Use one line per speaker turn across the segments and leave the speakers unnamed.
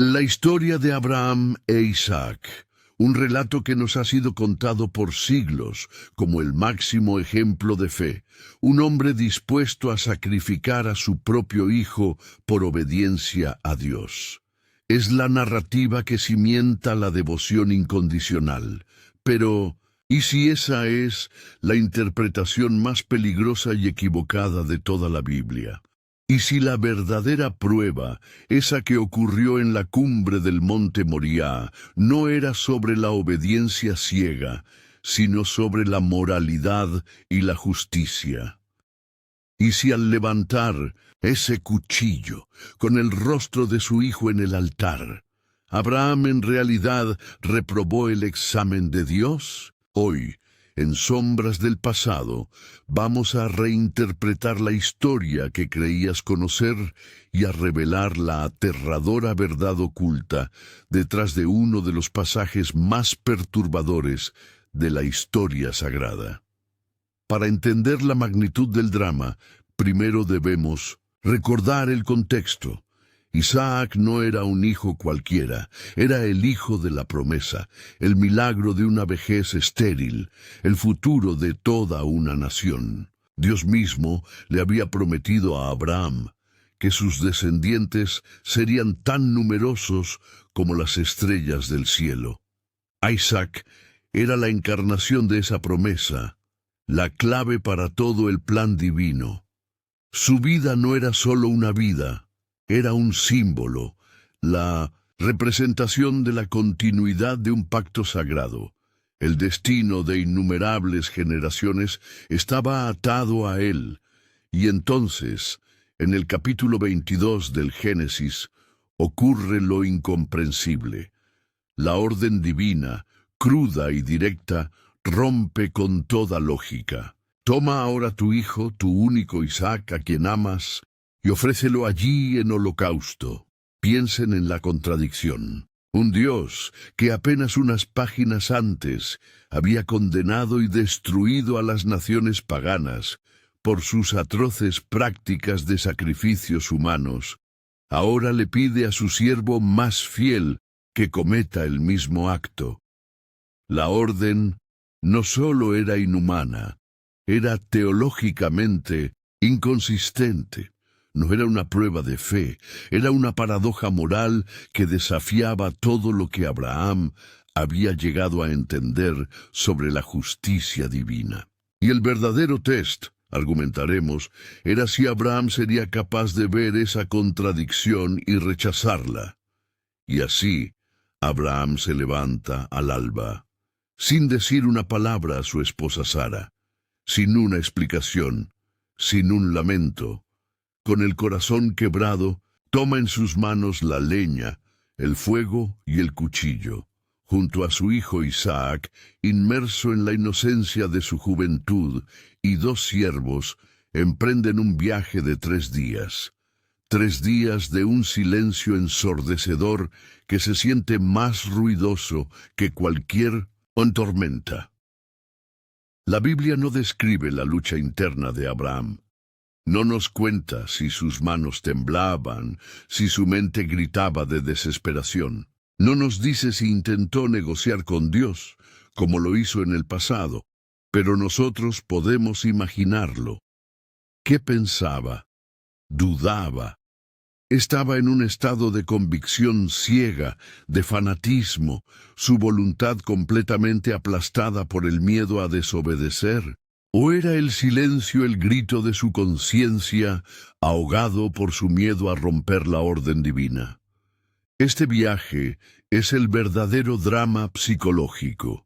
La historia de Abraham e Isaac, un relato que nos ha sido contado por siglos como el máximo ejemplo de fe, un hombre dispuesto a sacrificar a su propio hijo por obediencia a Dios. Es la narrativa que cimienta la devoción incondicional. Pero, ¿y si esa es la interpretación más peligrosa y equivocada de toda la Biblia? ¿Y si la verdadera prueba, esa que ocurrió en la cumbre del monte Moriah, no era sobre la obediencia ciega, sino sobre la moralidad y la justicia? ¿Y si al levantar ese cuchillo con el rostro de su hijo en el altar, Abraham en realidad reprobó el examen de Dios? Hoy, en Sombras del Pasado, vamos a reinterpretar la historia que creías conocer y a revelar la aterradora verdad oculta detrás de uno de los pasajes más perturbadores de la historia sagrada. Para entender la magnitud del drama, primero debemos recordar el contexto. Isaac no era un hijo cualquiera, era el hijo de la promesa, el milagro de una vejez estéril, el futuro de toda una nación. Dios mismo le había prometido a Abraham que sus descendientes serían tan numerosos como las estrellas del cielo. Isaac era la encarnación de esa promesa, la clave para todo el plan divino. Su vida no era solo una vida, era un símbolo, la representación de la continuidad de un pacto sagrado. El destino de innumerables generaciones estaba atado a él, y entonces, en el capítulo 22 del Génesis, ocurre lo incomprensible. La orden divina, cruda y directa, rompe con toda lógica. Toma ahora tu hijo, tu único Isaac, a quien amas, y ofrécelo allí en holocausto. Piensen en la contradicción. Un Dios que apenas unas páginas antes había condenado y destruido a las naciones paganas por sus atroces prácticas de sacrificios humanos, ahora le pide a su siervo más fiel que cometa el mismo acto. La orden no solo era inhumana, era teológicamente inconsistente. No era una prueba de fe, era una paradoja moral que desafiaba todo lo que Abraham había llegado a entender sobre la justicia divina. Y el verdadero test, argumentaremos, era si Abraham sería capaz de ver esa contradicción y rechazarla. Y así, Abraham se levanta al alba, sin decir una palabra a su esposa Sara, sin una explicación, sin un lamento. Con el corazón quebrado, toma en sus manos la leña, el fuego y el cuchillo. Junto a su hijo Isaac, inmerso en la inocencia de su juventud, y dos siervos, emprenden un viaje de 3 días. 3 días de un silencio ensordecedor que se siente más ruidoso que cualquier tormenta. La Biblia no describe la lucha interna de Abraham. No nos cuenta si sus manos temblaban, si su mente gritaba de desesperación. No nos dice si intentó negociar con Dios, como lo hizo en el pasado, pero nosotros podemos imaginarlo. ¿Qué pensaba? Dudaba. Estaba en un estado de convicción ciega, de fanatismo, su voluntad completamente aplastada por el miedo a desobedecer. ¿O era el silencio el grito de su conciencia, ahogado por su miedo a romper la orden divina? Este viaje es el verdadero drama psicológico.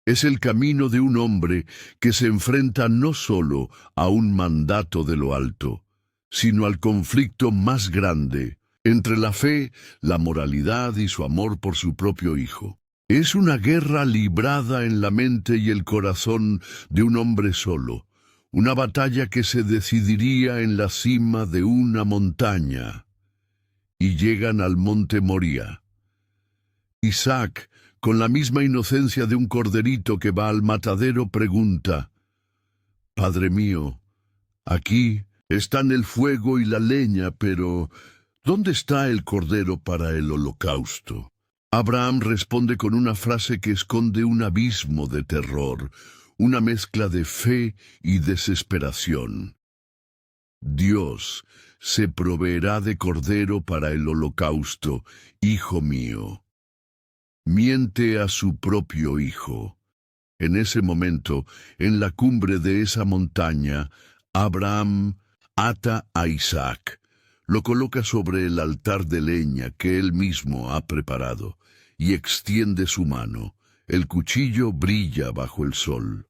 Es el camino de un hombre que se enfrenta no solo a un mandato de lo alto, sino al conflicto más grande entre la fe, la moralidad y su amor por su propio hijo. Es una guerra librada en la mente y el corazón de un hombre solo, una batalla que se decidiría en la cima de una montaña. Y llegan al monte Moriah. Isaac, con la misma inocencia de un corderito que va al matadero, pregunta: «Padre mío, aquí están el fuego y la leña, pero ¿Dónde está el cordero para el holocausto? Abraham responde con una frase que esconde un abismo de terror, una mezcla de fe y desesperación. Dios se proveerá de cordero para el holocausto, hijo mío. Miente a su propio hijo. En ese momento, en la cumbre de esa montaña, Abraham ata a Isaac, lo coloca sobre el altar de leña que él mismo ha preparado, y extiende su mano. El cuchillo brilla bajo el sol.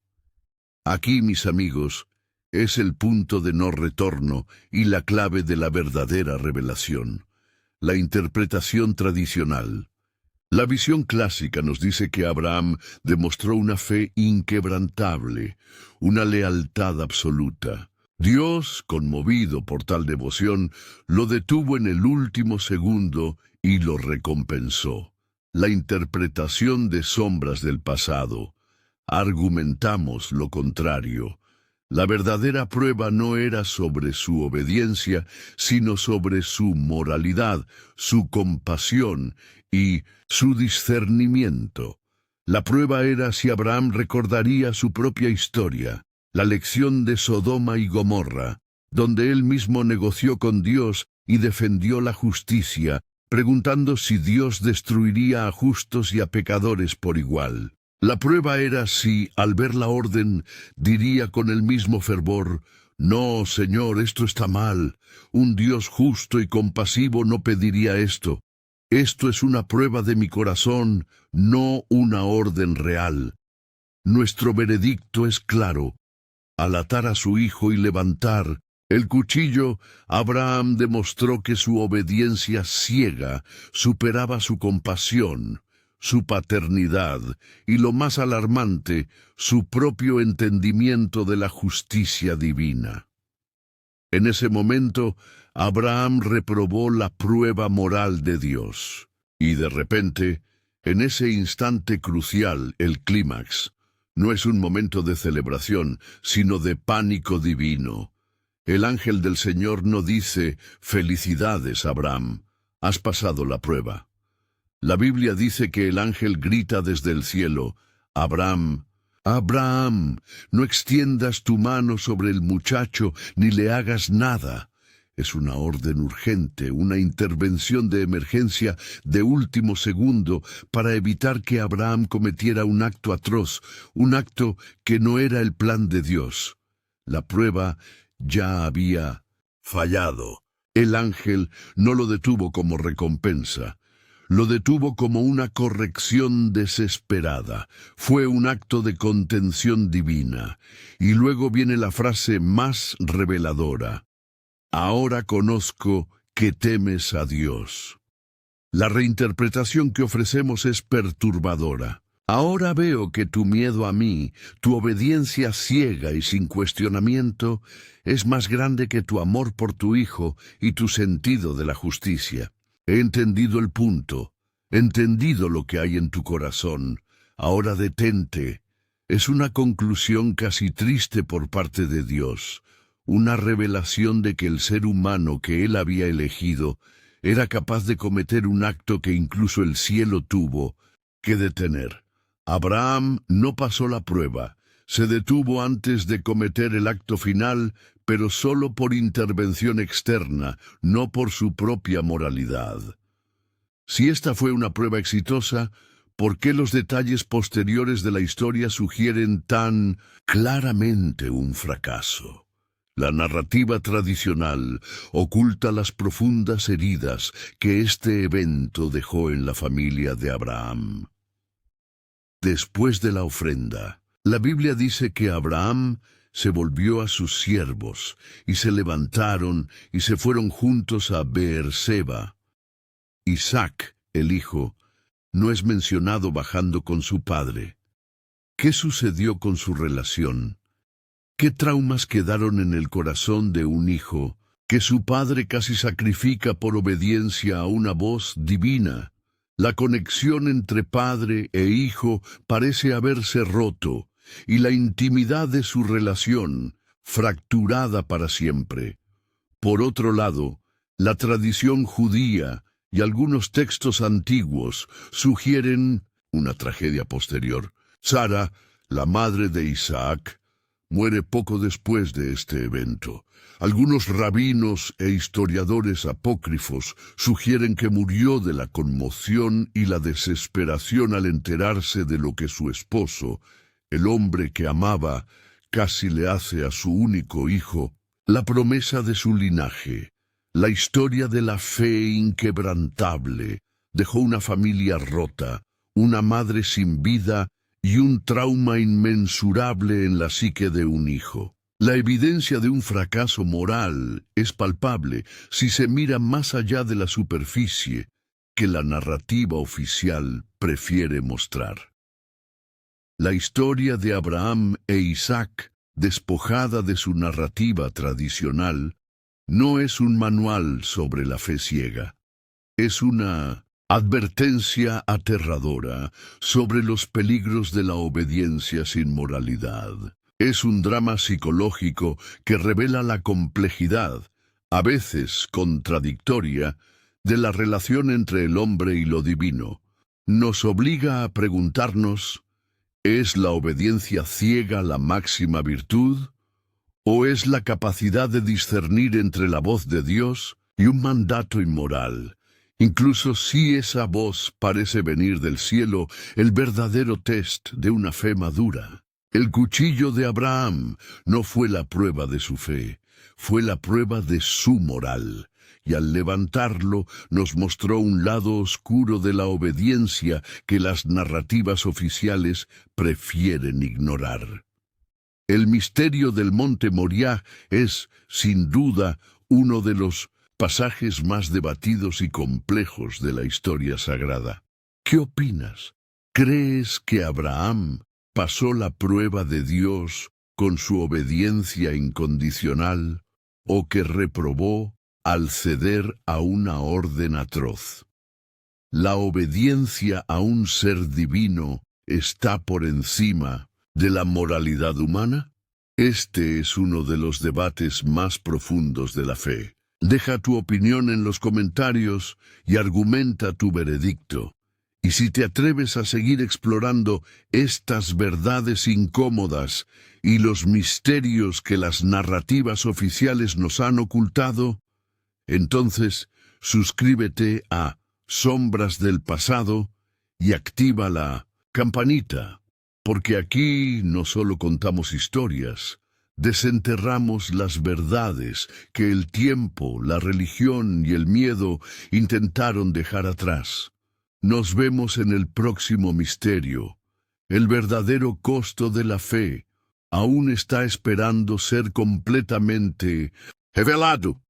Aquí, mis amigos, es el punto de no retorno y la clave de la verdadera revelación, la interpretación tradicional. La visión clásica nos dice que Abraham demostró una fe inquebrantable, una lealtad absoluta. Dios, conmovido por tal devoción, lo detuvo en el último segundo y lo recompensó. La interpretación de sombras del pasado. Argumentamos lo contrario. La verdadera prueba no era sobre su obediencia, sino sobre su moralidad, su compasión y su discernimiento. La prueba era si Abraham recordaría su propia historia, la lección de Sodoma y Gomorra, donde él mismo negoció con Dios y defendió la justicia, preguntando si Dios destruiría a justos y a pecadores por igual. La prueba era si, al ver la orden, diría con el mismo fervor: «No, Señor, esto está mal. Un Dios justo y compasivo no pediría esto. Esto es una prueba de mi corazón, no una orden real». Nuestro veredicto es claro. Al atar a su hijo y levantar el cuchillo, Abraham demostró que su obediencia ciega superaba su compasión, su paternidad y, lo más alarmante, su propio entendimiento de la justicia divina. En ese momento, Abraham reprobó la prueba moral de Dios. Y de repente, en ese instante crucial, el clímax, no es un momento de celebración, sino de pánico divino. El ángel del Señor no dice: «Felicidades, Abraham, has pasado la prueba». La Biblia dice que el ángel grita desde el cielo: «Abraham, Abraham, no extiendas tu mano sobre el muchacho ni le hagas nada». Es una orden urgente, una intervención de emergencia de último segundo para evitar que Abraham cometiera un acto atroz, un acto que no era el plan de Dios. La prueba ya había fallado. El ángel no lo detuvo como recompensa. Lo detuvo como una corrección desesperada. Fue un acto de contención divina. Y luego viene la frase más reveladora: «Ahora conozco que temes a Dios». La reinterpretación que ofrecemos es perturbadora. Ahora veo que tu miedo a mí, tu obediencia ciega y sin cuestionamiento, es más grande que tu amor por tu hijo y tu sentido de la justicia. He entendido el punto, he entendido lo que hay en tu corazón. Ahora detente. Es una conclusión casi triste por parte de Dios, una revelación de que el ser humano que Él había elegido era capaz de cometer un acto que incluso el cielo tuvo que detener. Abraham no pasó la prueba, se detuvo antes de cometer el acto final, pero solo por intervención externa, no por su propia moralidad. Si esta fue una prueba exitosa, ¿por qué los detalles posteriores de la historia sugieren tan claramente un fracaso? La narrativa tradicional oculta las profundas heridas que este evento dejó en la familia de Abraham. Después de la ofrenda, la Biblia dice que Abraham se volvió a sus siervos, y se levantaron y se fueron juntos a Beerseba. Isaac, el hijo, no es mencionado bajando con su padre. ¿Qué sucedió con su relación? ¿Qué traumas quedaron en el corazón de un hijo que su padre casi sacrifica por obediencia a una voz divina? La conexión entre padre e hijo parece haberse roto, y la intimidad de su relación fracturada para siempre. Por otro lado, La tradición judía y algunos textos antiguos sugieren una tragedia posterior. Sara, la madre de Isaac, muere poco después de este evento. Algunos rabinos e historiadores apócrifos sugieren que murió de la conmoción y la desesperación al enterarse de lo que su esposo, el hombre que amaba, casi le hace a su único hijo, la promesa de su linaje. La historia de la fe inquebrantable dejó una familia rota, una madre sin vida y un trauma inmensurable en la psique de un hijo. La evidencia de un fracaso moral es palpable si se mira más allá de la superficie que la narrativa oficial prefiere mostrar. La historia de Abraham e Isaac, despojada de su narrativa tradicional, no es un manual sobre la fe ciega. Es una advertencia aterradora sobre los peligros de la obediencia sin moralidad. Es un drama psicológico que revela la complejidad, a veces contradictoria, de la relación entre el hombre y lo divino. Nos obliga a preguntarnos, ¿es la obediencia ciega la máxima virtud? ¿O es la capacidad de discernir entre la voz de Dios y un mandato inmoral? Incluso si esa voz parece venir del cielo, el verdadero test de una fe madura. El cuchillo de Abraham no fue la prueba de su fe, fue la prueba de su moral. Y al levantarlo nos mostró un lado oscuro de la obediencia que las narrativas oficiales prefieren ignorar. El misterio del monte Moriah es, sin duda, uno de los pasajes más debatidos y complejos de la historia sagrada. ¿Qué opinas? ¿Crees que Abraham pasó la prueba de Dios con su obediencia incondicional o que reprobó al ceder a una orden atroz? La obediencia a un ser divino está por encima de la moralidad humana. Este es uno de los debates más profundos de la fe. Deja tu opinión en los comentarios y argumenta tu veredicto. Y si te atreves a seguir explorando estas verdades incómodas y los misterios que las narrativas oficiales nos han ocultado, entonces suscríbete a Sombras del Pasado y activa la campanita, porque aquí no solo contamos historias, desenterramos las verdades que el tiempo, la religión y el miedo intentaron dejar atrás. Nos vemos en el próximo misterio. El verdadero costo de la fe aún está esperando ser completamente revelado.